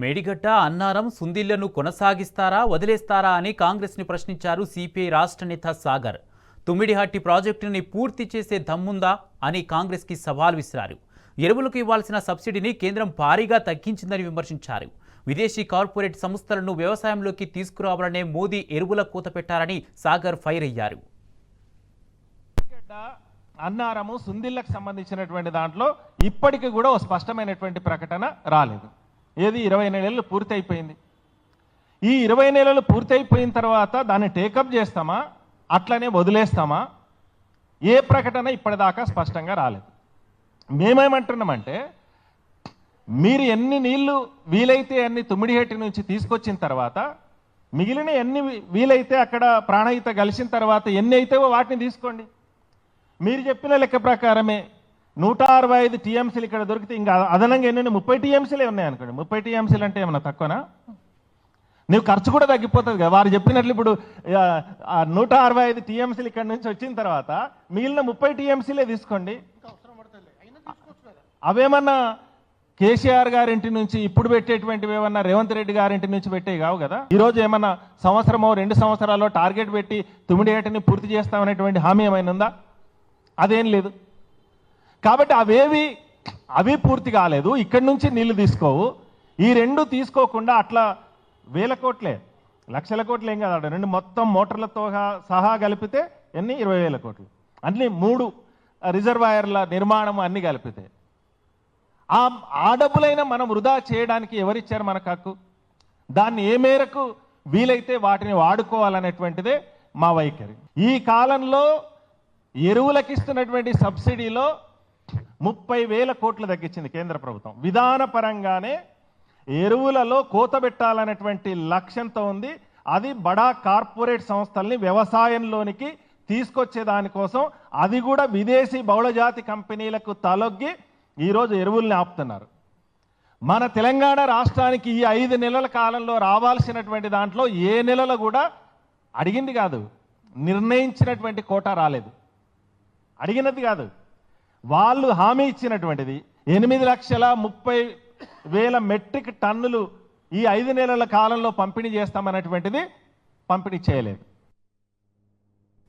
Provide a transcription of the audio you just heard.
మేడిగడ్డ అన్నారం సుందిళ్లను కొనసాగిస్తారా వదిలేస్తారా అని కాంగ్రెస్ని ప్రశ్నించారు సిపిఐ రాష్ట్ర నేత సాగర్. తుమ్మిడిహట్టి ప్రాజెక్టుని పూర్తి చేసే దమ్ముందా అని కాంగ్రెస్కి సవాల్ విసిరారు. ఎరువులకు ఇవ్వాల్సిన సబ్సిడీని కేంద్రం భారీగా తగ్గించిందని విమర్శించారు. విదేశీ కార్పొరేట్ సంస్థలను వ్యవసాయంలోకి తీసుకురావాలనే మోదీ ఎరువుల కూత పెట్టారని సాగర్ ఫైర్ అయ్యారు. అన్నారము సుందిళ్లకు సంబంధించినటువంటి దాంట్లో ఇప్పటికీ కూడా ఒక స్పష్టమైనటువంటి ప్రకటన రాలేదు. ఏది 20 నెలలు పూర్తి అయిపోయింది. ఈ 20 నెలలు పూర్తి అయిపోయిన తర్వాత దాన్ని టేకప్ చేస్తామా అట్లనే వదిలేస్తామా ఏ ప్రకటన ఇప్పటిదాకా స్పష్టంగా రాలేదు. మేమేమంటున్నామంటే మీరు ఎన్ని నీళ్లు వీలైతే అన్ని తుమ్మిడిహట్టి నుంచి తీసుకొచ్చిన తర్వాత మిగిలిన ఎన్ని వీలైతే అక్కడ ప్రాణహిత కలిసిన తర్వాత ఎన్ని అయితేవో వాటిని తీసుకోండి. మీరు చెప్పిన లెక్క ప్రకారమే 165 టీఎంసీలు ఇక్కడ దొరికితే ఇంకా అదనంగా ఎన్ని 30 టీఎంసీలే ఉన్నాయనుకోండి. 30 టీఎంసీలు అంటే ఏమన్నా తక్కువనా? నువ్వు ఖర్చు కూడా తగ్గిపోతుంది కదా. వారు చెప్పినట్లు ఇప్పుడు 165 టీఎంసీలు ఇక్కడ నుంచి వచ్చిన తర్వాత మిగిలిన 30 టీఎంసీలే తీసుకోండి. అవేమన్నా కేసీఆర్ గారింటి నుంచి ఇప్పుడు పెట్టేటువంటివి ఏమన్నా రేవంత్ రెడ్డి గారింటి నుంచి పెట్టే కావు కదా. ఈరోజు ఏమన్నా సంవత్సరమో 2 సంవత్సరాల్లో టార్గెట్ పెట్టి తుమ్మిడిహట్టిని పూర్తి చేస్తామనేటువంటి హామీ ఏమైనా ఉందా? అదేం లేదు. కాబట్టి అవి పూర్తి కాలేదు. ఇక్కడి నుంచి నీళ్లు తీసుకోవు. ఈ రెండు తీసుకోకుండా అట్లా వేల కోట్లే లక్షల కోట్లు ఏం కాదు. రెండు మొత్తం మోటార్లతో సహా కలిపితే ఎన్ని 20,000 కోట్లు. అన్ని 3 రిజర్వాయర్ల నిర్మాణం అన్ని కలిపితే ఆ డబ్బులైనా మనం వృధా చేయడానికి ఎవరిచ్చారు మనకు హక్కు? దాన్ని ఏ మేరకు వీలైతే వాటిని వాడుకోవాలనేటువంటిదే మా వైఖరి. ఈ కాలంలో ఎరువులకు ఇస్తున్నటువంటి సబ్సిడీలో 30,000 కోట్లు తగ్గించింది కేంద్ర ప్రభుత్వం. విధానపరంగానే ఎరువులలో కోత పెట్టాలనేటువంటి లక్ష్యంతో ఉంది. అది బడా కార్పొరేట్ సంస్థల్ని వ్యవసాయంలోనికి తీసుకొచ్చే దానికోసం అది కూడా విదేశీ బహుళజాతి కంపెనీలకు తలొగ్గి ఈరోజు ఎరువుల్ని ఆపుతున్నారు. మన తెలంగాణ రాష్ట్రానికి ఈ 5 నెలల కాలంలో రావాల్సినటువంటి దాంట్లో ఏ నెలలో కూడా అడిగింది కాదు, నిర్ణయించినటువంటి కోటా రాలేదు. అడిగినది కాదు, వాళ్ళు హామీ ఇచ్చినటువంటిది 8,30,000 మెట్రిక్ టన్నులు ఈ 5 నెలల కాలంలో పంపిణీ చేస్తామనేటువంటిది పంపిణీ చేయలేదు.